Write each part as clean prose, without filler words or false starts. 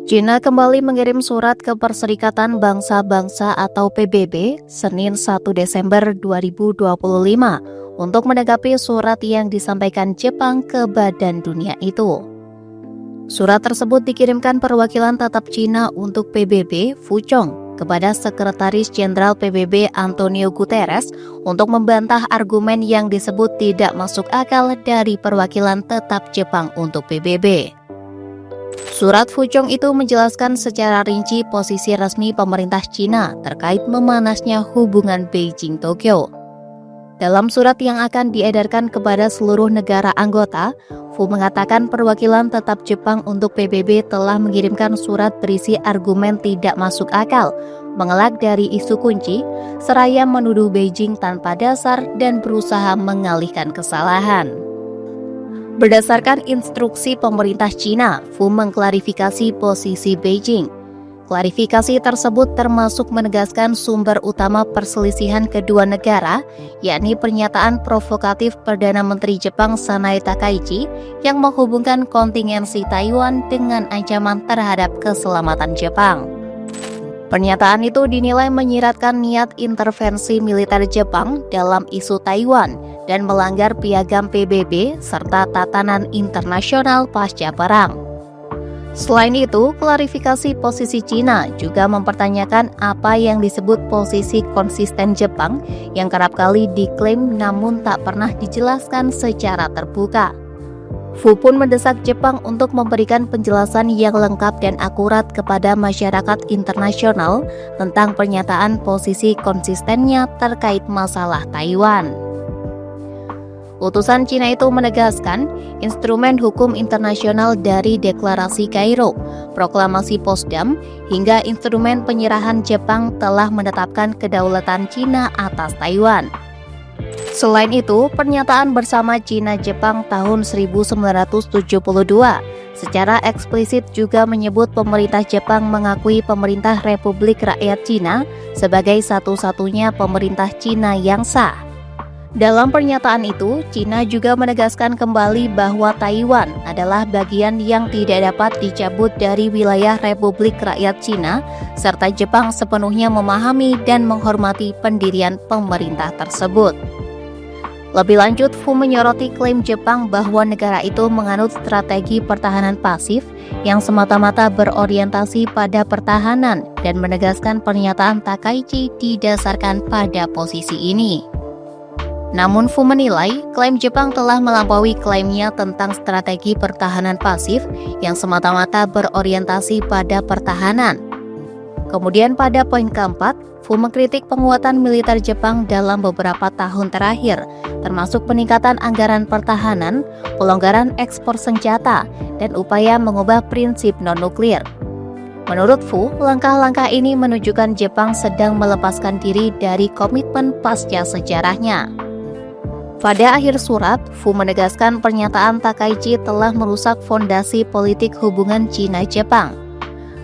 China kembali mengirim surat ke Perserikatan Bangsa-Bangsa atau PBB Senin 1 Desember 2025 untuk menanggapi surat yang disampaikan Jepang ke Badan Dunia itu. Surat tersebut dikirimkan perwakilan tetap China untuk PBB, Fu Chong, kepada Sekretaris Jenderal PBB Antonio Guterres untuk membantah argumen yang disebut tidak masuk akal dari perwakilan tetap Jepang untuk PBB. Surat Fu Chong itu menjelaskan secara rinci posisi resmi pemerintah China terkait memanasnya hubungan Beijing-Tokyo. Dalam surat yang akan diedarkan kepada seluruh negara anggota, Fu mengatakan perwakilan tetap Jepang untuk PBB telah mengirimkan surat berisi argumen tidak masuk akal, mengelak dari isu kunci, seraya menuduh Beijing tanpa dasar dan berusaha mengalihkan kesalahan. Berdasarkan instruksi pemerintah China, Fu mengklarifikasi posisi Beijing. Klarifikasi tersebut termasuk menegaskan sumber utama perselisihan kedua negara, yakni pernyataan provokatif Perdana Menteri Jepang Sanae Takaichi yang menghubungkan kontingensi Taiwan dengan ancaman terhadap keselamatan Jepang. Pernyataan itu dinilai menyiratkan niat intervensi militer Jepang dalam isu Taiwan dan melanggar piagam PBB serta tatanan internasional pasca perang. Selain itu, klarifikasi posisi China juga mempertanyakan apa yang disebut posisi konsisten Jepang yang kerap kali diklaim namun tak pernah dijelaskan secara terbuka. Fu pun mendesak Jepang untuk memberikan penjelasan yang lengkap dan akurat kepada masyarakat internasional tentang pernyataan posisi konsistennya terkait masalah Taiwan. Utusan China itu menegaskan instrumen hukum internasional dari Deklarasi Kairo, Proklamasi Potsdam, hingga instrumen penyerahan Jepang telah menetapkan kedaulatan China atas Taiwan. Selain itu, pernyataan bersama China-Jepang tahun 1972 secara eksplisit juga menyebut pemerintah Jepang mengakui pemerintah Republik Rakyat Cina sebagai satu-satunya pemerintah Cina yang sah. Dalam pernyataan itu, China juga menegaskan kembali bahwa Taiwan adalah bagian yang tidak dapat dicabut dari wilayah Republik Rakyat Cina, serta Jepang sepenuhnya memahami dan menghormati pendirian pemerintah tersebut. Lebih lanjut, Fu menyoroti klaim Jepang bahwa negara itu menganut strategi pertahanan pasif yang semata-mata berorientasi pada pertahanan dan menegaskan pernyataan Takaichi didasarkan pada posisi ini. Namun Fu menilai klaim Jepang telah melampaui klaimnya tentang strategi pertahanan pasif yang semata-mata berorientasi pada pertahanan. Kemudian pada poin keempat, Fu mengkritik penguatan militer Jepang dalam beberapa tahun terakhir, termasuk peningkatan anggaran pertahanan, pelonggaran ekspor senjata, dan upaya mengubah prinsip non-nuklir. Menurut Fu, langkah-langkah ini menunjukkan Jepang sedang melepaskan diri dari komitmen pasca sejarahnya. Pada akhir surat, Fu menegaskan pernyataan Takaichi telah merusak fondasi politik hubungan China-Jepang.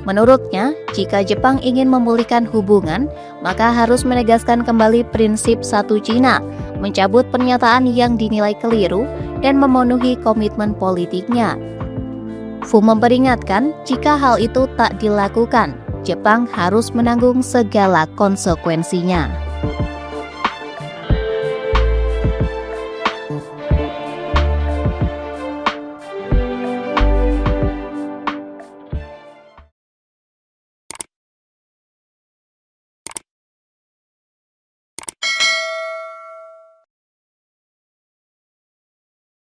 Menurutnya, jika Jepang ingin memulihkan hubungan, maka harus menegaskan kembali prinsip satu China, mencabut pernyataan yang dinilai keliru, dan memenuhi komitmen politiknya. Fu memperingatkan jika hal itu tak dilakukan, Jepang harus menanggung segala konsekuensinya.